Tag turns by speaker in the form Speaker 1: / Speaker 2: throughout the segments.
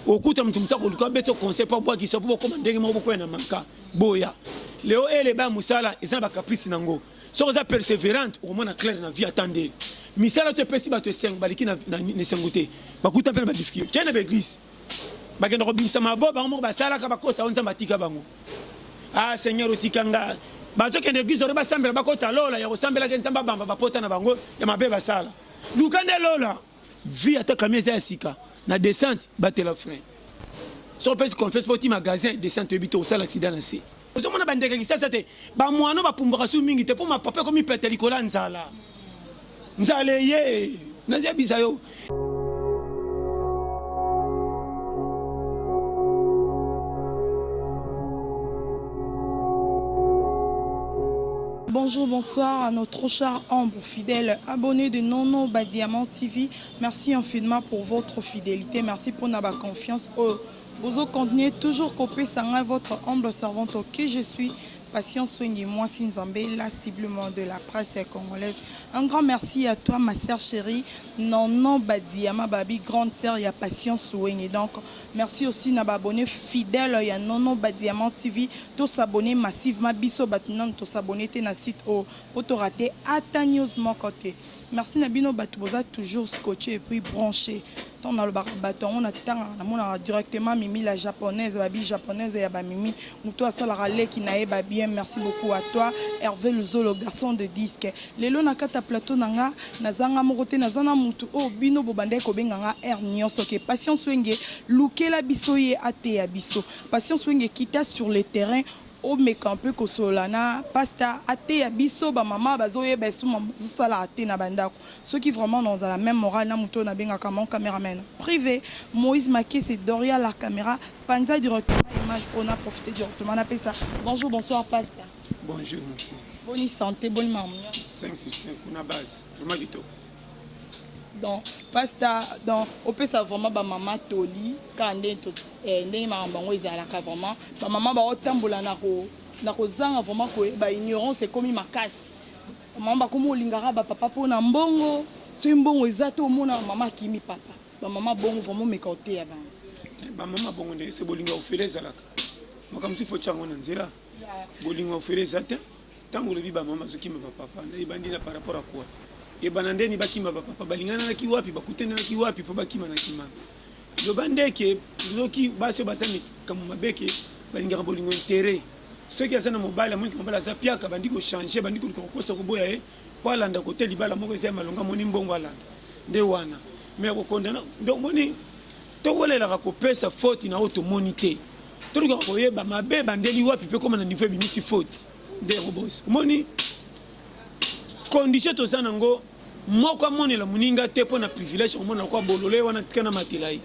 Speaker 1: okuta mtu msako luka beto conseil pas bois qui soit pour commander mo boko na manka boya leo ele ba musala ezana ba caprice nango so za persévérante au moins clair na vie attendez misala te pesi ba te 5 baliki na ne sengote bakuta pe ba difficile tiens ba église ba kenda ko bimsa mabo ba mo ba sala ka ba kosa onza matika bango ah seigneur otikanga bazo kende église ore ba sambela ba kota lola ya ko sambela ke nzamba bamba ba pota na bango ya mabe ba sala lukande lola vie ataka mieza ya sika na descente batela frein so pesi confesse poti magasin descente ebito osala accident na se ozo mona bandeka kisasa te ba mwana ba pumbaka su mingi te po ma papa komi pete likola nzala nzale ye na zabisa yo.
Speaker 2: Bonjour, bonsoir à notre cher ombre fidèle abonné de Nono Badiamant TV. Merci infiniment pour votre fidélité. Merci pour notre confiance. Vous continuez toujours copier ça votre humble servante qui je suis. Patience soignez-moi Sinzambé, la ciblement de la presse congolaise. Un grand merci à toi, ma sœur chérie, Nono Badiama Babi, grande sœur, il y a Patience soignez. Donc, merci aussi à abonné fidèle, il y a Nono Badiamant TV, tous s'abonner massivement, biso batinan, tous s'abonner na site au pour rater à news mon côté. Merci Nabino Batouboza, toujours scotché et puis branché. On a le bâton, on a directement Mimi la japonaise, Babi japonaise et Mimi. Moutou ça la râle qui n'a pas bien. Merci beaucoup à toi, Hervé Luzo, le garçon de disque. Les lois nakata plateau nanga, nazanga morote nazana moutou oh bino bobande ko benganga hernios ok. Patience wenge, louke la bisoye ate abiso. Patience wenge kita sur le terrain. O mekampe ko solana pasta ate ya biso ba mama bazoye besu mazu sala ate na bandako ceux qui vraiment dans la même morale na muto na benga comme mon caméraman privé Moïse Maké c'est Doria la caméra panza directement image on a profité directement na pesa. Bonjour bonsoir pasta.
Speaker 1: Bonjour monsieur.
Speaker 2: Bonne santé bonne maman.
Speaker 1: 5 sur 5 on a base vraiment vite.
Speaker 2: Donc pasta donc on peut ça vraiment ba maman toli quand ndenge makambo ezalaka vraiment ba maman ba otambola na ko zanga vraiment ko ba ignorance c'est comme makasi maman ba komo lingara ba papa pona mbongo so mbongo ezato mona maman kimi papa ba maman bongo vraiment mekote ya
Speaker 1: ba maman bongo ndé c'est bolinga ofele zalaka makambo si faut chango na nzela bolinga ofele zata tango le bi ba maman so kimi ba papa ebandi na par rapport à quoi et banandeni bakima papa balingana na kiwapi bakutena na kiwapi po bakima na kimana le bandeke loki base basani comme mabeke balinga bolingo intérêt ceux qui asana mobile moi qui mobile zapia ka bandiko changer bandiko kokosa ko boya wala nda côté libala moko eza malonga moni mbongo ala nde wana mais ko kondana donc moni to wolela ka kopesa faute na auto monité to ko koyeba mabe bandeli wapi pe comme na niveau bimisi faute de robos moni condition to sanango moko monela muninga te po na privilège omona ko bolole wana tikana matilai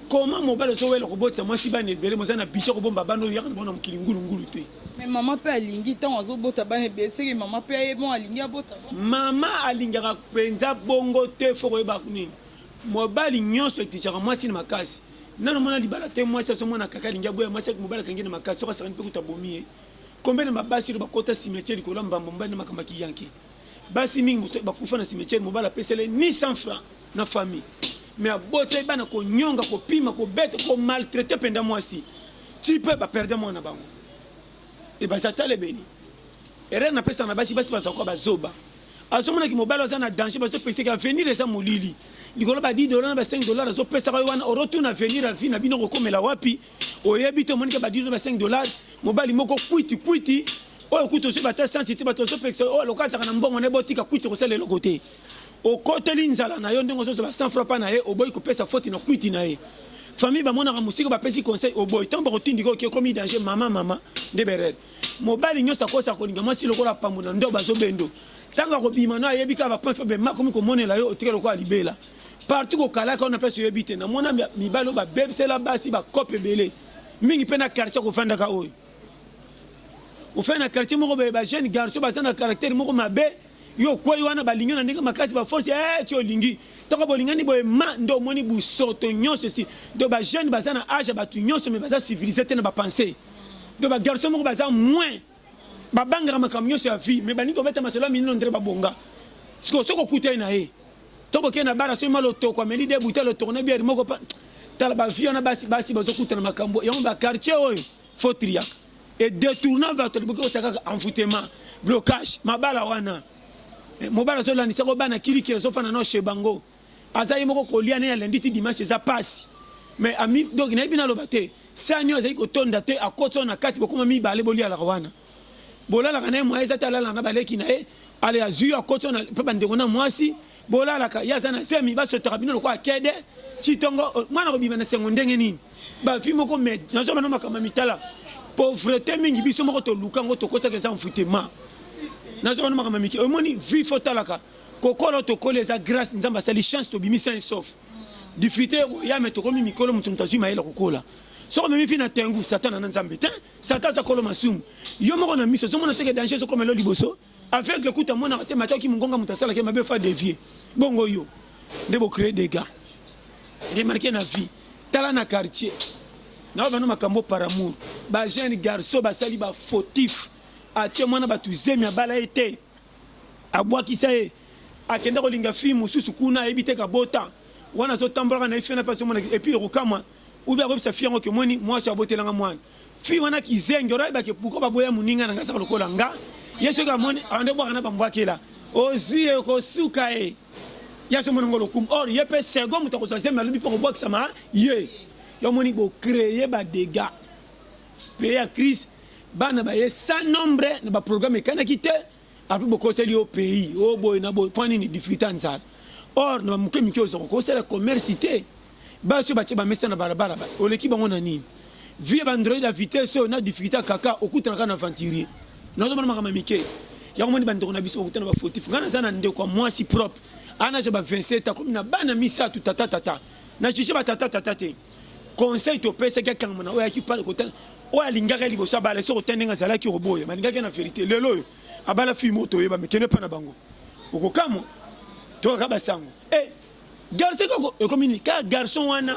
Speaker 1: comment mobile so wela robotsa mwasi bana ebele mozana bicho ko bomba bano yakana bona mukilingulu ngulu te
Speaker 2: mais maman pe alingi tant azobota bana ebele seki maman pe bon alingi abota
Speaker 1: maman alingaka penza bongo te foko eba kunini mobile nyonso etichaka mwasi na makasi nano mona libala te mwasi so mona kaka lingi aboya mwasi ko mobile kangene makasi so ka sakani pe kutabomie combien de mabasi ba kota cimetière ko lamba mbamba na makamaki yanke basi mingi bakufa na cimetière mobala pesele ni 100 francs na famille mais abote bana ko nyonga ko pima ko bête ko maltraiter penda mwasi tu peux pas perdre mon na bango et bazata le beni ere na pesa na basi basa ko bazoba azomona ki mobala za na danger baso pesa ka venir eza molili likolo ba $10 na ba $5 azo pesa ko wana retourne à venir à vie na bino ko komela wapi oyebi to monika ba $10 ba $5 mobali moko kwiti oh écoute aussi bata sensibilité bato so pexo oh lokaza kana mbongo ne botika kwiti ko sele lokote o côté linzala na yo ndongo zo ba 100 francs pa na ye o boy ko pesa faute na kwiti na ye famille ba mona ka musiko ba pesi conseil o boy tomba ko tindiko ke komi danger mama de berer mobali nyosa ko sa ko linga mwasi lokola pamuna ndo bazo bendo tanga ko bima na yebi ka ba point faible ma komi ko monela yo otikelo ko alibela partout ko kala ko na pesa yo bite na mona mibalo ba bebsela basi ba kope belé mingi pena quartier ko fanda ka oyo au fait na quartier moko ba jeune garçon ba sana caractère moko mabe yo koyi wana balinga na ndenge makasi ba force ti olingi toko bolingani boye ma ndo moni busoto nyonso si do ba jeune ba sana âge ba tu nyonso mais ba za civilisé te na ba penser do ba garçon moko ba za moins ba bangara makamyo nyonso ya vie mais bani ko beta masolo minino ndre ba bonga siko soko kutai na e to boke na bara so malo to kwa meli de buta lo tourner bière moko pa tala ba vie na basi bazokuta na makambo yango ba quartier oyo faut triak et détournant vers le boko saka envoûtement blocage mabala wana mobala so lani sako bana kili so fana no chez bango azayi moko kolia ne lundi ti dimanche za passe mais ami donc na bina lobate sanyo azayi ko tonda te akotso na kati bokuma mi bale boli ala wana bolala kana mo eza tala na baleki na ale azu akotso na pe bande kona mwasi bolala ka yazana semi baso tarabino ko akede chitongo mwana ko bibana sengo ndenge nini ba fi moko med na so bana makama mitala pauvreté mingi biso moko to lukango to kosa ke za mfutema na so bana makama miki omoni vi fotalaka kokolo to koleza grâce nzamba sali chance to bimisa un sauf difficulté ya meto komi mikolo mutu mtazima ela kokola so ko memi fina tengu satan na nzambe te satan za kolo masumu yo moko na miso so mona teke danger so comme lo liboso avec le coup ta mona te mataki mungonga mutasala ke mabe fa dévier bongo yo ndebo créer des gars remarquer na vie tala na quartier na ba no makambo par amour ba jeune garçon ba sali ba fautif a tie mwana ba tuzemi abala ete abwaki sae akenda ko linga fi mususu kuna ebite ka bota wana zo tambola na ifena passe mona et puis rokama ou bien sa fiango que moni moi so abotelanga mwana fi wana kizenge ora ba ke puko ba boya muninga na ngasa lokola nga yeso ka moni ande bwa kana bambwakela ozie ko suka yaso mona ngolo kum or yepe second mutako zema lubi pour box sama ye yo moni bo créer ba dégâts pays à crise bana ba ye sans nombre na ba programme kana kité après beaucoup c'est lié au pays au boy na boy point ni difficulté nzala or na muke mikyo zo ko c'est la commercité ba so ba tsheba mesa na barabara ba oleki bango na nini vie bandroid la vitesse na difficulté kaka okutra na venturier na zo mama mike ya ko moni bandoko na biso okutana ba fautif ngana zana nde kwa moi si propre ana je ba 27 comme na bana misa tu tata na chiche ba tata te conseil to pesa ka kangana na oya ki parle ko tana o alingaka liboso ba le so ko tendenga zala ki roboye maningaka na vérité lelo abala fi moto yeba mekene pa na bango okokamo to ka basango garçon ko communique garçon wana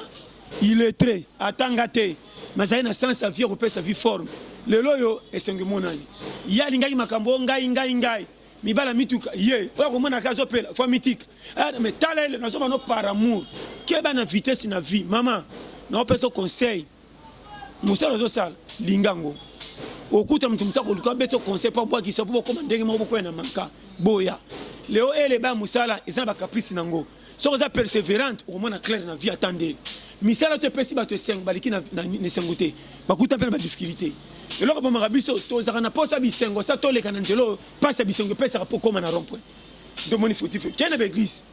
Speaker 1: il est très atangate mais na sens sa vie repère sa vie forme lelo yo esenge monani ya lingaki makambo ngai mibala mituka ye o ko mona kazo pela fois mythique mais talele na so no par amour ke ba na vitesse na vie maman na peso conseil musala zo sala lingango okuta mtu msako luka beto conseil pa bwa kiso po ko ndenge mo ko na manka boya leo ele ba musala ezana ba caprice nango so za persévérante au moins clair na vie attendez misala te pesi ba te 5 baliki na sengote bakuta pe ba difficulté et là comme rabiso to za na posa bisengo sa to le kananzelo passe bisengo pesa po koma na rond-point de moni fautif tiens ba église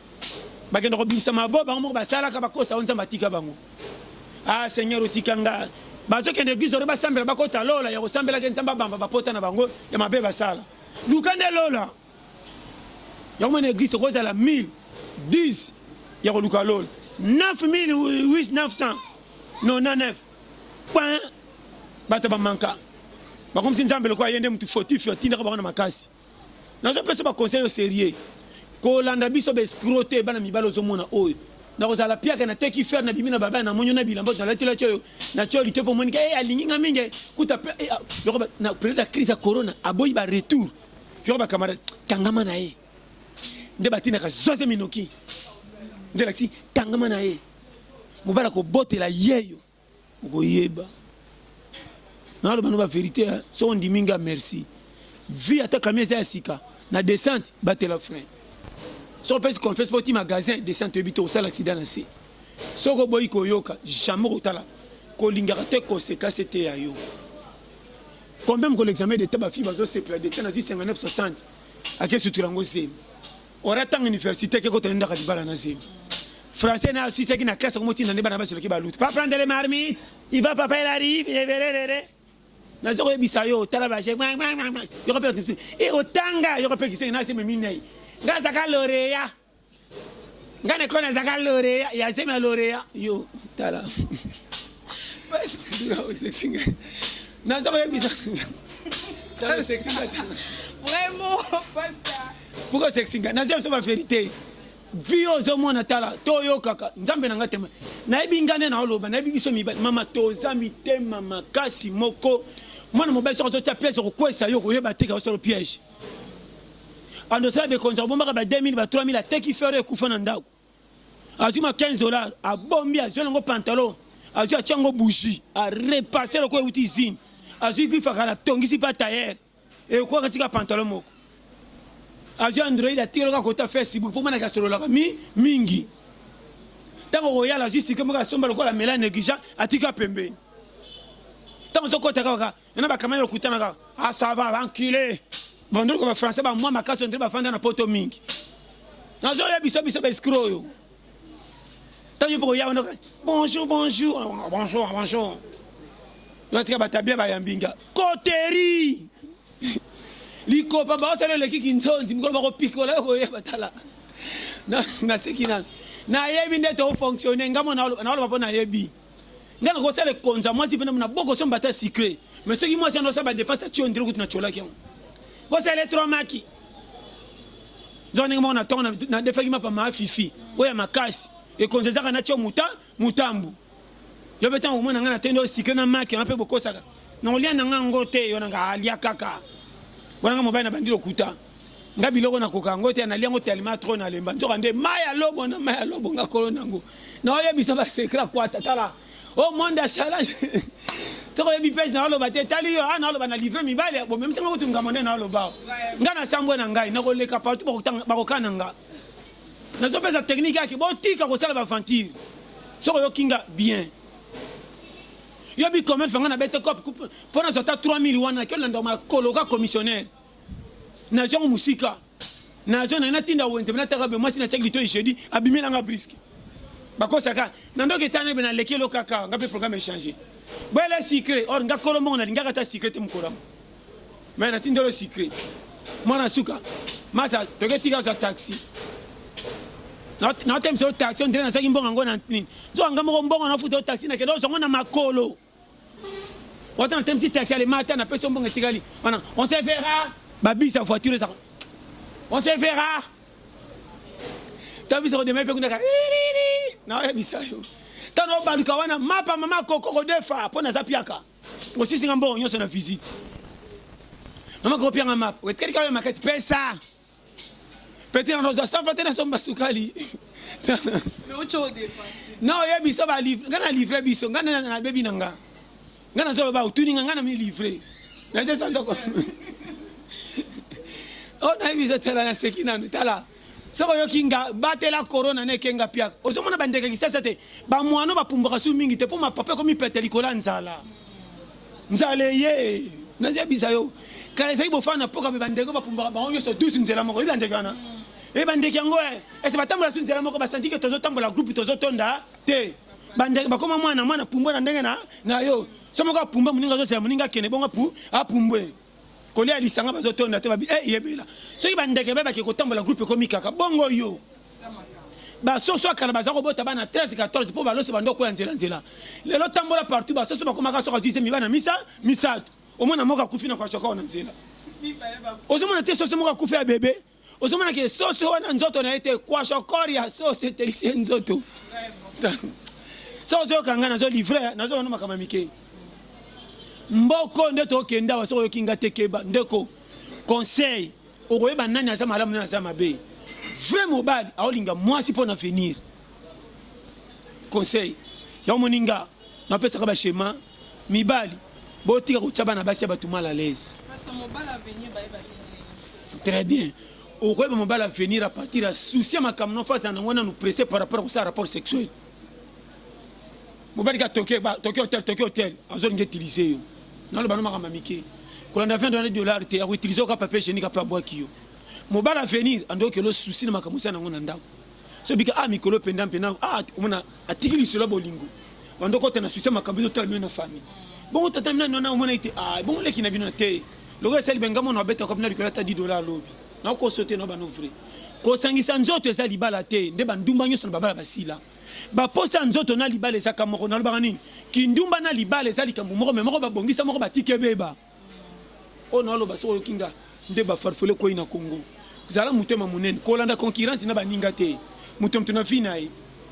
Speaker 1: ba kendo bimsa mabo ba mo ba sala ka ba kosa onza matika bango ah seigneur otikanga bazo kende église ore ba sambela ba kota lola ya ko sambela ke nzamba bamba ba pota na bango ya mabe ba sala lukande lola ya mo na église ko za la 1010 ya ko luka lola 9899 point bata ba manka ba comme nzambe ko yende mutu fautif yo tinda ba na makasi na zo pesa ba conseil sérieux ko landa biso be scroter bana mibalo zo mona oyo na kozala pia kana teki faire na bimina baba na monyo na bilambo na latela choyo na choli te po monika alinginga mingi kuta na période de crise ya corona aboyi ba retour yo ba camarade tangama na ye nde batina ka zoze minoki nde laksi tangama na ye mobala ko botela yeyo ko yeba na lo bano ba vérité so on dit minga merci vie ata kameza ya sika na descente batela frein so pesi confesse poti magasin descente ebito au sala accident na se soko boyi ko yoka jamais kotala ko lingaka te conséquence te ya yo combien ko l'examen de taba fi bazo se pla de tana 59 60 ake suturango zemi ora tang université ke ko tenda ka dibala na zemi français na si c'est qui na classe comme tina ne bana ba sur ki ba lutte va prendre les marmites il va papa il arrive et verere na zo ebisa yo tala ba je yo ko pe et otanga yo ko pe ki se na se meminei ngaza kaloreya ngane kona za kaloreya ya sema loreya yo tala na zo ebisa tala sexy
Speaker 2: vraiment pasta
Speaker 1: pourquoi sexy na zo c'est la vérité vio zo mona tala to yo kaka nzambe na ngatema na ebingane na oloba na ebibiso mibali mama toza mitema makasi moko mwana mobali so tia piège ko kwesa yo ko yeba teka so le piège ando ça be konza bomba ba 2000 ba 3000 ateki faire kufa na ndako azuma $15 abombi azongo pantalon azwi atiango bougie arepasse lokola euti usine azwi grifaka atongisi mpa tailleur ekwaka tika pantalon moko azwi android atiki loka kota facebook mpo monaka asololaka mingi ntango koyala azwi sike moko asomba lokola mela négligent atika pembeni ntango ozokota kaka yana bakamani lokutanaka ça va bancule bandoloko bafrançais bamwa makasi ondre bafanda na poto mingi nazoya biso baescro oyo ntango yo mpo koya wana bonjour yotika batabia bayambinga koteri likopa baosala elekiki nzonzi mikolo bakopikola yo koyeba tala naseki nano nayebi nde tofonctionne ngamo naoloba mpo nayebi nga nakosala ekonza mwasi mpena na bokosomba ta secret mais soki mwasi andosala badepense ati ondire kutu natyolaki yango bosala etromaki nzo ndenge moko natongo nadefaki mapa maa fifi oyo ya makasi ekonza ezaka natio mutambu yo mpe ntango omona nga natende oyo secret na maki yango mpe bokosaka naolia na nga ngo te yo nanga alia kaka wananga mobali na bandi lokuta nga biloko nakoka yango te nalia ngo telema tro nalemba nzoka nde mai ya lobo na mai ya lobo nga kolo nango naoyebisa basekre akwata tala o monde ya challenge tokoyebi pese naoloba te tali yo naoloba na livre mibale bomemisenga kutunga monde naoloba nga na sambwe na ngai nakoleka partout bakokana nga nazopesa technique yaki botika kosala baventure soko yokinga bien yobi comment fanga na bete cop mpo nazota 3000 wana kiolanda makoloka commissionnaire nazongo musika nazo na natinda wenze nataka be mwasi na chakli to jeudi abimela nga briske bakosaka nandoke etana be na lekelo kaka nga pe programme échanger bwele secret or nga kolombo na linga kata secret mukolam mais natinda le secret mwana suka masa toketika za taxi na tem so taxi on na saki mbonga ngona nini zo nga mo mbonga na futo taxi na kedo zongo na makolo wata na tem taxi ale matin na peso mbonga tikali wana on se verra babi sa voiture ça on se verra tabi so demain pe kuna na ya bisayo tano baluka wana mapa mama koko defa pona za piaka aussi singa mbongo nyoso na visite mama ko pianga map wetkeli ka makasi pesa peut-être on a ça va tena somba sukali
Speaker 2: mais ocho dépenser
Speaker 1: non ya biso ba livre ngana livrer biso ngana na bebi nanga ngana zo ba utuni ngana mi livrer na de ça ko on a vu ça tala na sekina tala soko yokinga batela corona ne kenga pia ozomona bandeke kisasa te ba mwana ba pumbaka su mingi te po ma papa komi pete likola nzala nzale ye na zebisa yo kala sai bo fana poka be bandeke ba pumbaka ba onyo so 12 nzela moko bandeke kana e bandeke yango e se batambola su nzela moko ba santi ke tozo tambola groupe tozo tonda te bandeke bakoma mwana pumbwa na ndenge na yo somo ka pumba muninga zo sela muninga kene bonga pu apumbwe kolia lisanga bazotonda te babi yebela soki bandeke bebaki kotambola groupe komikaka bongo yo basoso akala baza kobota bana 13 14 mpo baloso bandoko ya nzela lelo tambola partout basoso bakomaka soka dize mibana misato omona moko akufi na kwa shoka na nzela ozomona te soso moko akufi ya bebe ozomona ke soso wana nzoto na ete kwa shokori ya soso telisie nzoto soso kanga nazo livrer nazo wana makama mike mboko nde tokenda wasoko yokinga tekeba ndeko conseil okoyeba nani aza malamu nani aza mabe vrai mobali aolinga mwasi mpo na venir conseil ya moninga napesaka bashema mibali botika kotya bana basi ya bato mal à l'aise très bien okoyeba mobali avenir à partir ya souci ya makambo no face nango nanu pressé par rapport akosala rapport sexuel mobali ka toke hotel azolinga utiliser yo naloba no makambo mike kolanda $20 te akoutilize oka papier génique apre abwaki yo mobali avenir andoki lo souci na makambo osala nango na ndako so bika mikolo mpenda omona atiki lisolo ya bolingo bandoko ota na souci ya makambo ezotala bino na famille bongo tata mina nona omona ete bongo leki na bino na te loko esali benga mona wabeta kopi na likolo ata $10 alobi naokosote no bano vrai kosangisa nzoto eza libala te nde bandumba nyonso na babala basila baposa nzoto na libala ezaka moko nalobaka nini kindumba na libala eza likambo moko me moko babongisa moko batike beba oyo naoloba soko yokinga nde bafarfole kwei na Congo zala motema monene kolanda concurrence na baninga te moto na vi na ye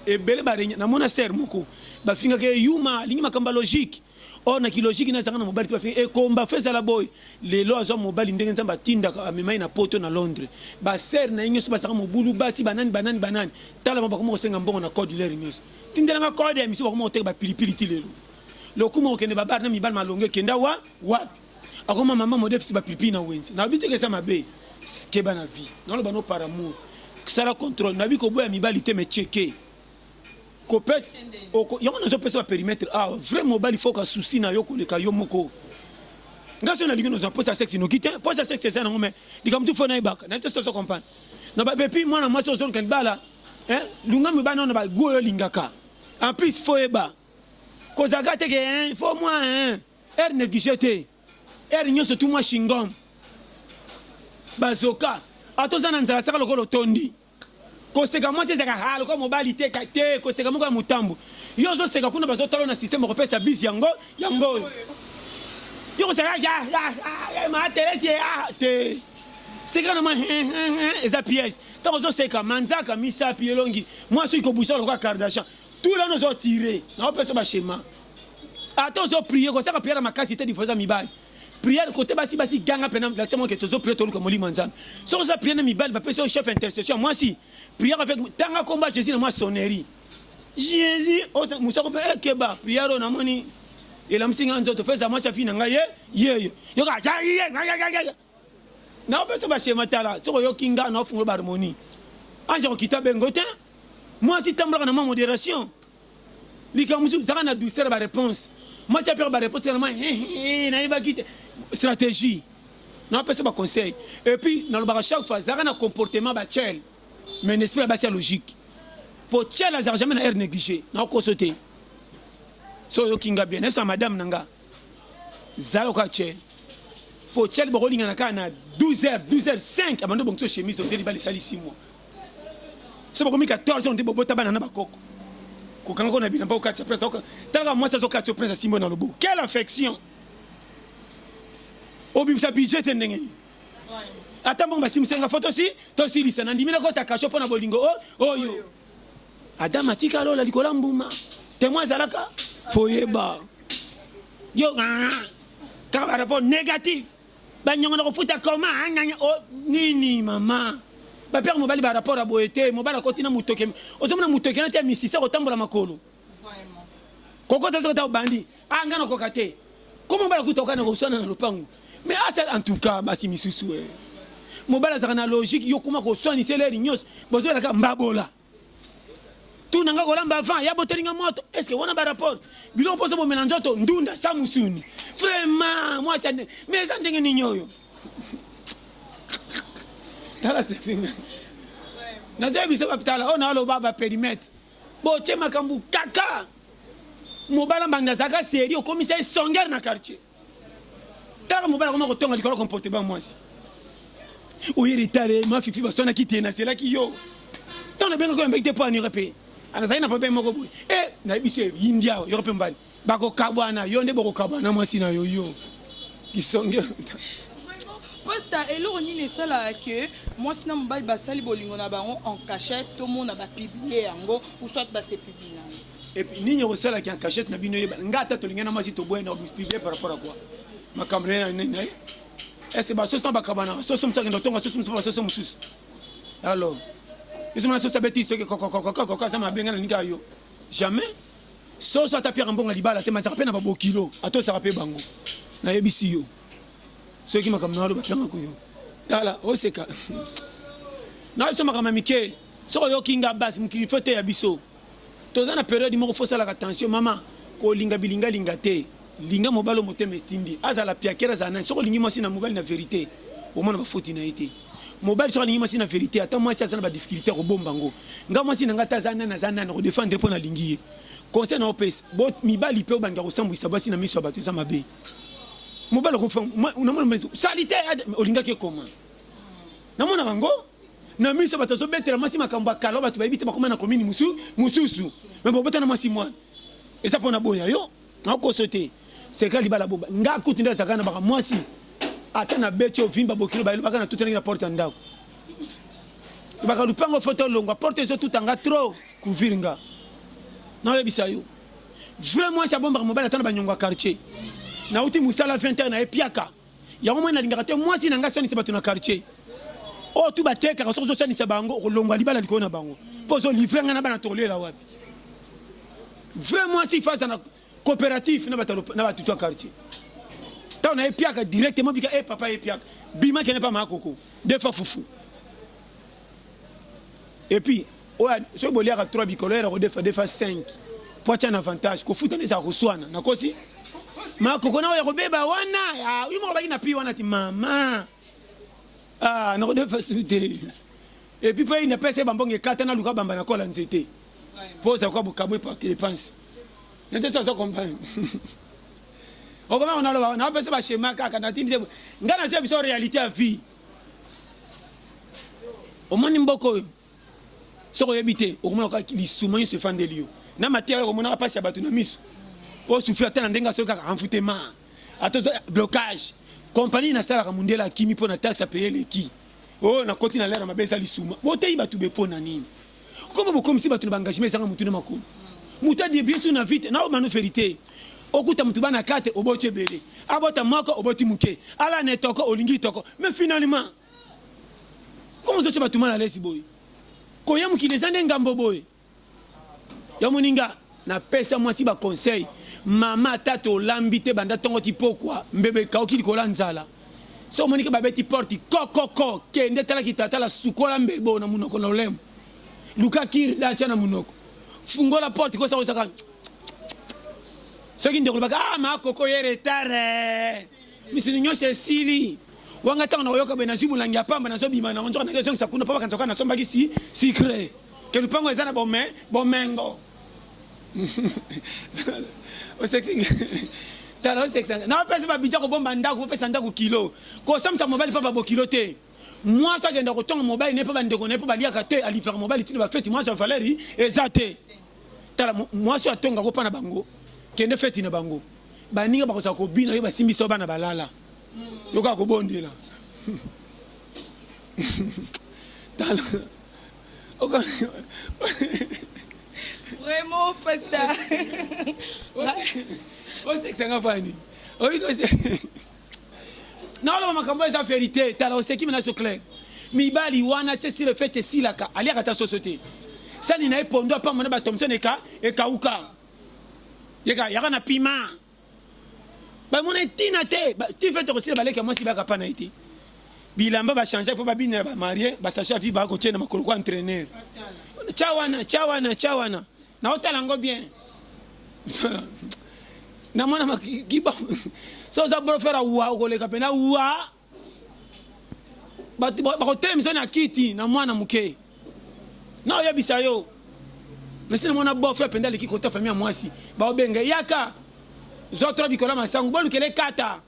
Speaker 1: ebele barenya namona ser moko bafingaka yuma alingi makambo logique on a ki logique na zanga na mobali tu fait et combat fait ça la boy les lois zo mobali ndenge nzamba tinda amemai na poto na Londres ba ser na inyo so ba sanga mobulu basi banani tala mba ko senga mbongo na code l'air inyo tindela nga code ya miso ba ko ba pilipili tilelo le kuma okende ba bar na mibal malonge kenda wa akoma mama modef si ba pilipili na wenzi na biti ke ça mabe keba na vie non le bano par amour ça la contrôle na bi ko boya mibali te me checker ko pes yongo na zo pesa périmètre vrai mobile faut ka souci na yoko le ka yomoko ngaso na lingi no za posa sexe no kite posa sexe ça na ngome dikam tu fona ibaka na te so comprendre na ba bepi mwana mwasi so kan bala lunga mi bana na ba goyo lingaka en plus faut eba ko zaga te ke faut moi ne gijete nyoso tout moi chingom bazoka atoza na nzala saka lokolo tondi koseka mwasi zaka halo kwa mobali te kate koseka muko mutambu yozo seka kuna bazo talo na système ko pesa bis yango yo koseka ya ma telesi te seka na ma eza piège tant zo seka manzaka misa pielongi mwasi ko busa lokwa Kardashian tout là nous ont tiré na pesa ba schéma atozo prier ko seka prier makasi te difoza mibali prière côté basi ganga pena l'action que tozo prier tolu comme limanzan so ça prier na mibali ba pesa chef intercession moi si prière avec tanga combat Jésus na moi sonnerie Jésus o musa ko keba prière na moni et la msinga nzoto feza moi ça fina ngaye ye yo ka ya na pesa ba chema tala so yo kinga na fungo ba harmonie anje ko kita bengote moi si tambla na modération likamusu zaka na douceur ba réponse moi j'ai peur ba réponse na na va quitter stratégie non pas ça ba conseil et puis dans le bar chaque fois zaka na comportement ba tchel mais l'esprit ba c'est logique pour tchel la jamais na air négligé na ko sauter so yo kinga bien ça madame nanga zalo ka tchel pour tchel bo linga na kana 12h05 amando bon so chemise de libali sali 6 mois c'est pas comme 14 on dit bobo tabana na bakoko kokanga ko na bina ba okatsa presse tala moi ça zo katsa presse simbo na lobo quelle affection obi sa budget ndenge ata mbongo basimsenga photo si to si lisa na ndimina ko takasho pona bolingo oyo adam atika lola likola mbuma témoin zalaka foyeba yo ka ba rapport négatif ba nyonga ko futa koma nini mama ba père mobali ba rapport a boete mobali kotina mutoke ozomona mutoke na te misisa ko tambola makolo vraiment koko tazo ta bandi ngana ko kate comment ba kutoka na kosana na lupangu mais en tout cas basi misusu mobali za na logique yo kuma ko soni c'est les nyos bozo la ka mbabola tout nanga ko lamba avant ya botelinga moto est-ce que wana ba rapport bilo poso bo menanjoto ndunda samusuni vraiment moi ça mais ça ndenge ni nyoyo tala sexinga na zebi se bapitala ona alo baba périmètre bo chema kambu kaka mobala mbanga zaka sérieux commissaire songer na quartier tala mobala ko tonga likolo comportement moi o irritare ma fifi ba sona kité na c'est là qui yo tant na benga ko mbekte pa ni repé ana zaina pa be moko boy na bise india yo repé mbali bako kabwana yo nde boko kabwana moi sina yo kisonge
Speaker 2: Posta et l'on est ça que moi sinon mobile basali bolingo na bango en cachette tout le monde a publié yango ou soit ba c'est publié
Speaker 1: et puis ni yo sala qui en cachette na bino yeba ngata to lingana masi to boy na publié par rapport à quoi ma caméra na est-ce ba so ba kabana so so mtsaka ndotonga so so mususu alors ils ont ça bêtise que koko ça m'a bien na nika yo jamais so so ta pierre mbonga libala te ma ça rappelle na ba bokilo ato ça rappelle bango na yebisi yo ceux qui m'ont amené à kuyo tala oseka na so makama mike so yo kinga bas mukili fote ya biso tozana période mo faut ça la attention mama ko linga bilinga linga te linga mobalo moteme stindi azala piakera zana so lingi mwasi na mobali na vérité au moins ba faute na été mobali so lingi mwasi na vérité ata mwasi azana ba difficulté ko bombango nga mwasi na ngata zana na zana ko défendre pour na lingi conseil na opes bot mibali pe obanga ko sambwisa basi na miso bato za mabe mobala ko fam na mona mezo salite olinga ke comment na mona rango na miso batazo betela masi makambo akalo bato bayibite bakoma na commune mususu mais bo botana masi moi et ça pona boya yo na ko sauter c'est quand libala bomba nga kutinda zakana baka mwasi ata na becho vimba bokilo bayilo baka na tutana na porte ndako baka lupango photo longa porte zo tutanga trop kuviringa na yebisa yo vraiment ça bomba mobile atana banyongwa quartier na uti musala 20h na epiaka ya au moins na lingaka te moi si nanga soni se batuna quartier o tu bateka ka so soni se bango kolongwa libala likona bango pozo livrer ngana bana tolela wapi vraiment si face na coopératif na batuto quartier ta na epiaka directement bika papa epiaka bima kene pas makoko deux fois foufou et puis ouais so bolia ka 3 bicolores ko deux fois 5 pour un avantage ko futa neza kuswana nakosi makoko na ko beba wana ya umo baki na pi wana ti mama ah na ko deux fois souté et puis pa ina pesa bambonge kata na luka bamba na kola nzete posa kwa bukabwe pa dépense nete ça comprendre o comment on a na pesa ba schéma kaka na tindi ngana sio biso réalité à vie au moni mboko soko yebite o komona ka lisuma se fandelio na matière ko mona pas ya batu na miso o souffrir tana ndenga so kaka enfoutement ato blocage compagnie na sala ka mundela kimi po na taxe à payer les qui oh na koti na lera mabeza lisuma botei batu be pona nini comme comme si batu na engagement sanga mutu na makolo muta di biso na vite na o manu vérité okuta mutu bana kate oboche bele abota moko oboti muke ala netoko olingi toko mais finalement comment ça batu mana lesi boy ko yamu kilezande ngambo boy ya moninga na pesa moi si ba conseil mama tato lambite banda tongo ti pokwa mbebe kaoki likola nzala so monika babeti porti kokoko kende tala kitata la sukola mbebo na munoko na olemo luka kiri da chana munoko fungola porti ko sa osaka so ki ndeko baka ma koko yere tare misini nyose sili wanga tanga na yoka bena zimu langia pamba na so bima na onjo na keso sakuna papa kanzoka na so mbaki si secret ke lupango ezana bomengo o sexing tala o sexing na pesa ba bija ko bomba ndako pesa ndako kilo ko samsa mobile papa bo kilo te moi ça genda ko tonga mobile ne pas ndeko ne pas balia ka te ali faire mobile tini ba fête moi ça Valérie ezate tala moi ça tonga ko pana bango kende fête na bango baninga ba ko sa ko bina yo ba simbi so bana balala yo ka ko bondela tala o
Speaker 2: Vraiment, pasta.
Speaker 1: O sexanga fani. O iko se. Na lo makambo eza vérité, tala o seki mena so clair. Mi bali wana tse si le fait si la ka ali akata société. Ça ni na epondo pa mona ba Thomson eka uka. Yeka yaka na pima. Ba mona tina te, ti fait aussi ba leka moi si ba ka pa na iti. Bilamba ba changer po ba bina ba marier, ba sacha vie ba ko tena makolo ko entraîneur. Chawana. Na otala ngo bien. Na mwana makiba. So za bro faire wa ko le kapena wa. Ba ko tele misoni akiti na mwana muke. Na oya bisayo. Mesina mwana bo faire penda le kiko ta famille mwasi. Ba obenge yaka. Zotro bikola masangu bolu kele kata.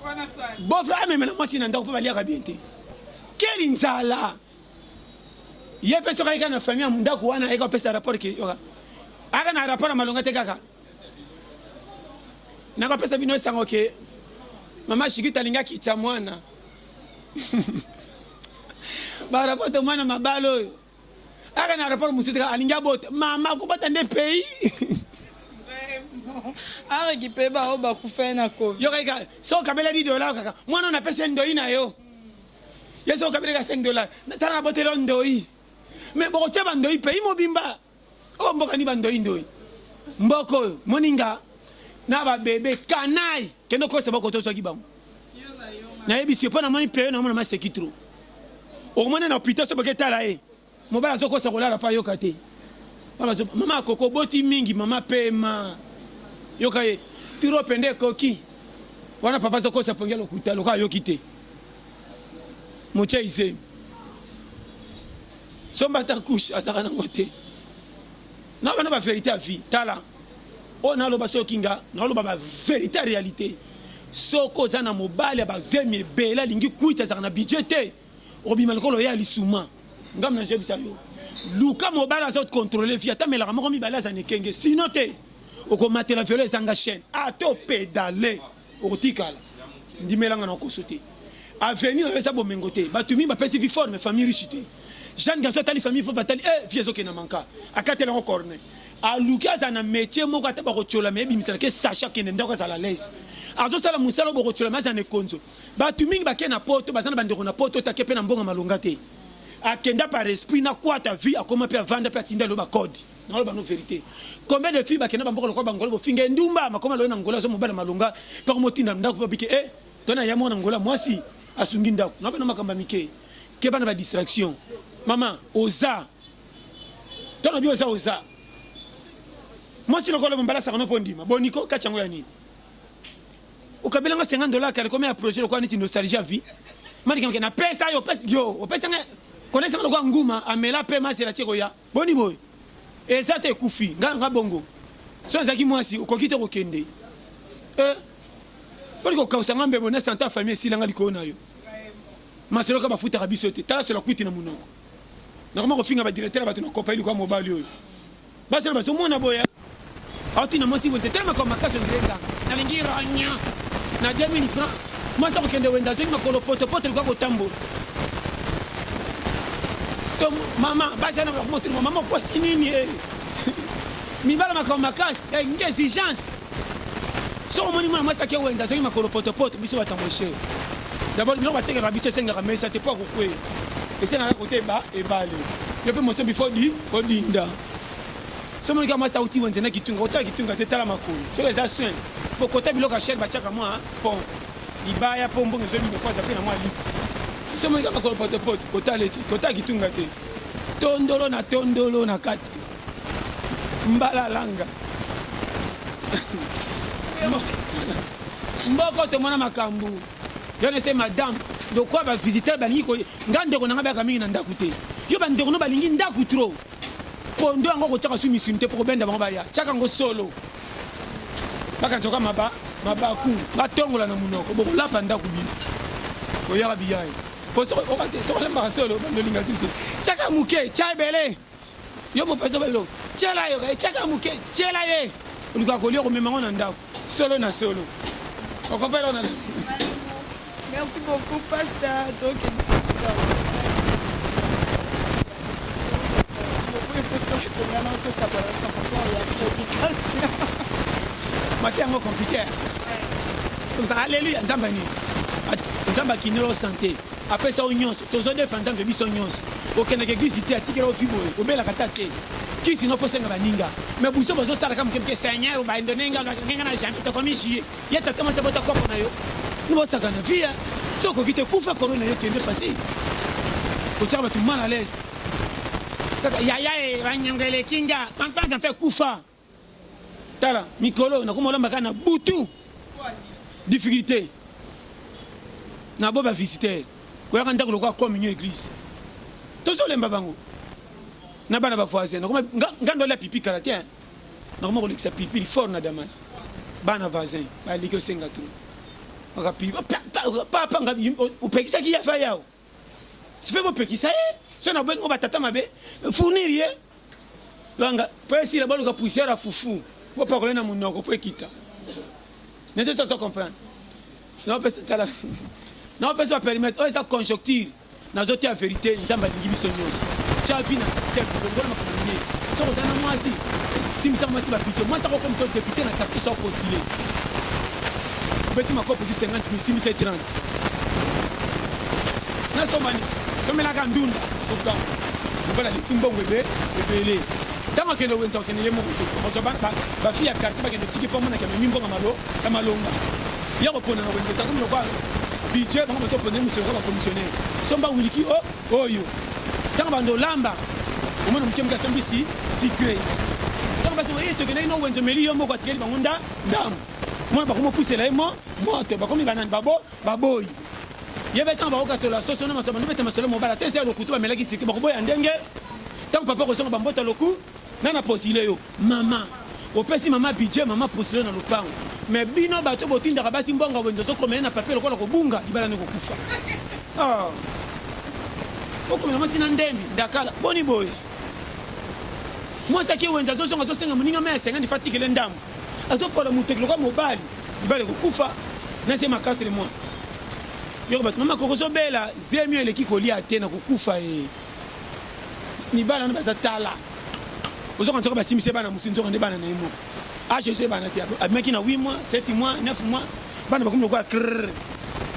Speaker 2: Wana sa.
Speaker 1: Bo frère mais na mwasi na ndako pa balia ka bien te. Quel inzala. Ye pesa ka na famille ndako wana eka pesa rapport ke yoka aka na rapport malonga te kaka na ka pesa bino sango ke mama shikita linga kicha mwana ba rapport mwana mabalo aka na rapport musika alinga bot mama ko bata nde pays
Speaker 2: a récupérer ba oba ku faire na covid
Speaker 1: yoka eka so kabela $10 kaka mwana na pesa ndoi na yo yeso kabela ka $5 na tana botelo ndoi mais bon tu vas ndoi pays mobimba o mboka ni bandoi ndoi mboko moninga na ba bébé kanai kendo ko se boko to so kibango na yebi si pona moni pays na mona ma sekitro o mona na hôpital so boketa la e mo bala so ko se kola pa yo kate mama koko boti mingi mama pema yo kaye tiro pende koki wana papa so ko se pongelo kutalo ka yo kite mo cheise somba ta couche azaka nango te na bana ba vérité à vie tala on a lo ba sokinga na lo ba vérité réalité soko zana mobali ba zemi bela lingi kuita zaka na budget te obima lokolo ya lisuma ngam na jebisa yo luka mobali azot contrôler via ta melaka moko mi bala za nekenge sinon te oko matela violence anga chaîne a to pédaler o tikala ndimelanga na kosote avenir na sa bomengo te batumi ba pesi vi forme famille riche te Jeanne garçon tali famille pour batali vieux ok na manka akatela ko corner aluki aza na métier moko ata bakochola me ebimisana ke sacha kende ndako azala lese azosala mosala bokochola me aza na ekonzo bato mingi bake na poto baza na bandeko na poto take mpe na mbongo malonga te akenda par esprit na kwata vie akoma mpe avanda mpe atinda loba code naloba no vérité combien de filles bakenda bamboko lokwa bangolo bofinga ndumba makoma loye na ngola azo mobala malonga mpe komotinda ndako mpe bike tona ya mwana ngola mwasi asungi ndako nabe na makamba mike ke bana ba distraction mama oza tona bi oza mwasi lokola bombala sakano po ndima boniko kachango ya nini ukabelanga $50 kale comme un projet lokwa niti nostalgie à vie mali kama na pesa yo opesa nga connaître lokwa nguma amela pe masi la tiko ya boni boy eza te kufi nga bongo so nzaki mwasi ukokite kokende boni ko kausa ngambe bona santa famille silanga likona yo maselo ka bafuta kabiso te tala sela kwiti na munoko na kama ko finga ba directeur ba tuna kopa ili kwa mobile yo basi ba so mona boya autina mwasi wote tellement comme makaso ndenga na lingira nya na 2000 francs mwasi kokende wenda zo makolo poto kwa kotambo to mama basi na kwa moto mama kwa sinini mi bala makasi nge exigence so moni mwana mwasi akia wenda zo makolo poto biso batamoshe d'abord bino bateka ba biso senga ka mesa te pas kokwe esenga ka kote ba ebale yo pe moso before di odinda somo kama sa uti wonze na kitunga te tala makolo so les soins pour côté biloka cher bachaka moi pon ibaya pombo ngezo bino kwa za pe na moi lix somo kama makolo poto kota kitunga te tondolo na kati mbala langa mboko to mona makambu yo ne se madame do quoi va visiter balingi ko ngande ko nanga ba mingi na ndaku te yo bande ko no balingi ndaku trop pondo yango ko chaka soumission te pour benda bango baya chaka ngo solo baka choka mabaku batongola na munoko boko lapa ndaku bi ko yaka biyai po so o ka te so lemba solo bando linga sunte chaka muke chaibele yo mo peso belo chela yo chaka muke chela ye ulikuwa ko lio ko memango na ndaku solo na solo o ko pelo na.
Speaker 2: Merci beaucoup, Pasteur. Donc,
Speaker 1: Matin compliqué. Comme ça, alléluia, Nzambani. Nzamba qui nous santé. Après ça, union, tous les défenseurs de mission union. Aucun église était à tirer au fibo, au bel akatate. Qui sinon faut s'en baninga. Mais vous savez, vous savez comme que Seigneur ou Indonenga, n'a jamais été commis. Il y a tellement de temps qu'on a eu. Nous ça kana vie soko kite kufa corona yote ende passé ko chaba tu mal à l'aise kaka yaya banyangele kinga pampa fait kufa tala mikolo na komola makana butu difficulté na boba visiter ko yaka ndako lokwa communion église to so lemba bango na bana ba voisin na koma ngando la pipi kala tiens na koma ko lekisa pipi fort na Damas bana voisin ba liko senga tu papa ngabi upekisa ki yafa yao sife ko pekisa so na bengo batata mabe fournir ye langa pesi la baluka poussière fufu bo parler na munoko po ekita ne te ça comprendre non pesa tala non pesa permettre esa conjoncture na zote ya vérité nzamba lingi biso nyonso cha vie na système ngolo makamie so ko sana mwasi simisa mwasi ba pito mwasi ko comme so député na quartier so postuler beti makopo du 50 000 c'est 30 na somani somela ka ndunda soka bala litsimbongo ebele tama kendo wenza kende yemo ko so ba fia quartier ba kende tiki pomo na kende mimbonga malonga ya ko pona na wenza takumo kwa budget bango to pona monsieur ko ba commissionnaire somba wiliki oyo tanga bando lamba umona mkemka sombisi secret tanga basi weto kende no wenza meli yo moko atikeli bango ndamu moi ba komo pousser là moi moto ba komi banani baboy yebe tan ba ko kasela soso na masaba nubeta maselo mo bala tese lo kutu ba melaki siki ba ko boya ndenge tant papa ko songa ba mbota loku na postile yo mama opesi mama budget mama postile na lopango mais bino ba to botinda ka basi mbonga wenzo so komena na papier lokola ko bunga ibala ne ko kufa ko na masina ndembi ndakala boni boy moi ça qui wenzo so songa so senga muninga me senga ndi fatigue le ndamu azopola mutekelo kwa mobali ibale kukufa na sema 4 mois yo bat mama koko so bela zemi ele ki kolia tena kukufa ni bala na bazatala ozo quand ba simise bana musu nzo bana na imo ah je sais bana tia meki na 8 mois 7 mois 9 mois bana ba comme quoi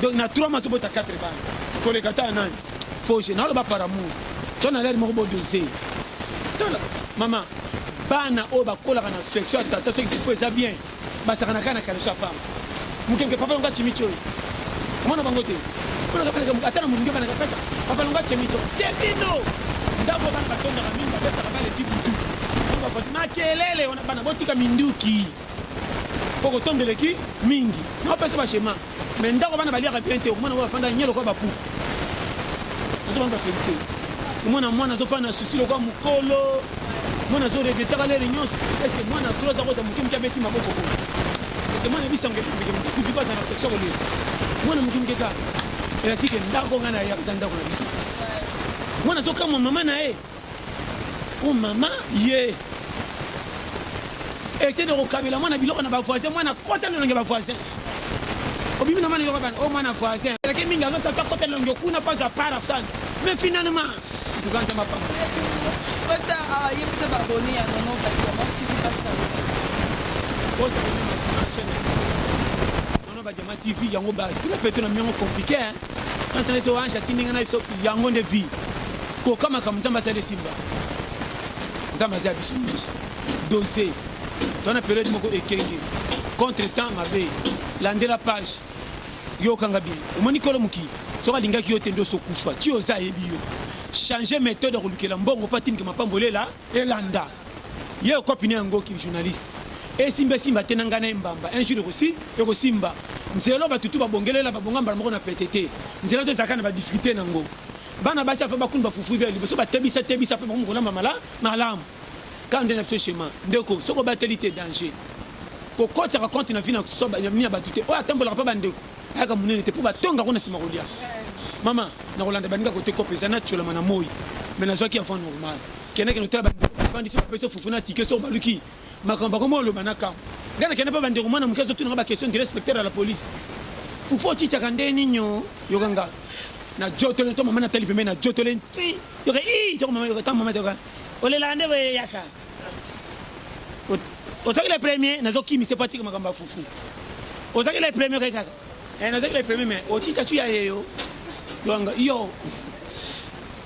Speaker 1: donc na 3 mois so bota 4 bana ko le kata nani faut je na lo ba par amour tona l'air mo bo doser tona maman bana o ba kola kana affection tata ce qu'il faut ça bien ba ça kana kana kana so femme mukenge papa nga chimicho mwana bangote kuna kapeleka atana mungu bana kapeka papa nga chimicho tebino ndabo bana batonda kamini babeta kabale tibutu ngo kwa makelele ona bana botika minduki poko tondeleki mingi no pesa ba shema mais ndako bana balia bien te mwana wa fanda nyelo kwa bapu azo bana felite mwana zo fana susi lo kwa mukolo mwana zo regreta kale nyos est-ce que mwana troza ko sa mukimu cha beti maboko ko est-ce que mwana bisange kubi kwa sana section ko le mwana mukimu keka ela sike ndako ngana ya zanda ko na biso mwana zo kama mama na o mama ye ete de rokabela mwana biloko na ba voisin mwana kota no nge ba voisin obimi na mwana yo bana o mwana voisin ela ke minga zo sa kota no nge kuna pas à part sana mais finalement tu quand ça m'a pas
Speaker 2: Kota aye peut abonner à Nono Badiamant TV parce que
Speaker 1: oh ça ma chaîne Nono Badiamant TV yango ba c'est très peut-être na compliqué hein quand on est sur un chatting na so yango de vie ko kama kamzamba sa de simba nzamba za biso dossier dans la période moko ekenge contre temps mabe lande la page yo kanga bien omoni kolo muki soka lingaki yo tendo so kufa ti oza yebi yo changer méthode ko lukela mbongo patini ke mapambolela elanda ye kopine yango ki journaliste et simba tenanga na mbamba un jour aussi yo ko simba nzelo batutu babongelela babonga mbala moko na PTT nzelo to zakana ba difficulté nango bana basi afa bakuni bafufu bia liboso batebisa pe bamu kona mamala malamu quand on a ce schéma ndeko soko batalité danger ko kota ka compte na vie na so ba mi batute o atambola pa bandeko aka munene te po batonga kona sima kolia mama na kolanda baninga kote kopesa na tchola mana moi mais na zoki enfant normal keneke no tala bandi so pesa fufu na ticket so baluki makamba ko molo banaka ngana kenapa bandeko mwana mukazo tuna ba question de respecter à la police fufu ti chakande ninyo yoganga na jotole to mama na tali pembe na jotole ti yoga to mama yoga tam mama yoga ole lande we yaka ozaki le premier na zoki mi c'est pas tika makamba fufu ozaki le premier kaka na zoki le premier mais o tita tu ya yo yonga yo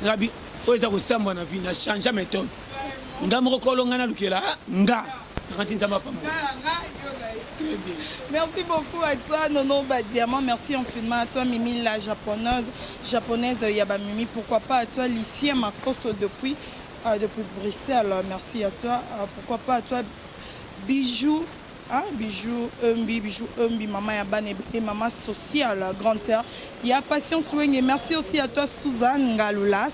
Speaker 1: ngabi oza ko samba na vie na changer méthode ndamoko kolonga na lukela nga quand il pas
Speaker 2: merci beaucoup à toi Nono Badiamant, merci infiniment à toi Mimi la japonaise Yaba Mimi, pourquoi pas à toi Lucien Makoso depuis Bruxelles, merci à toi, pourquoi pas à toi Bijou Bijou Umbi, maman Yabane et maman sociale, grande sœur. Il y a Patience Wenge. Merci aussi à toi Suzanne Ngaloula,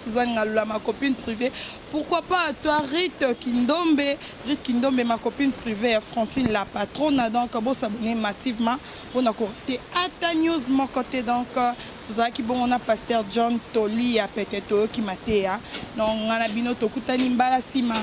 Speaker 2: ma copine privée. Pourquoi pas à toi Rite Kindombe, ma copine privée, Francine la patronne. Donc, vous s'abonner massivement pour nous correcter à ta news mon côté. Donc, tout ça qui bon on a pasteur John Toli à peut-être qui m'a été. Donc, on a bino to kutani mbala sima.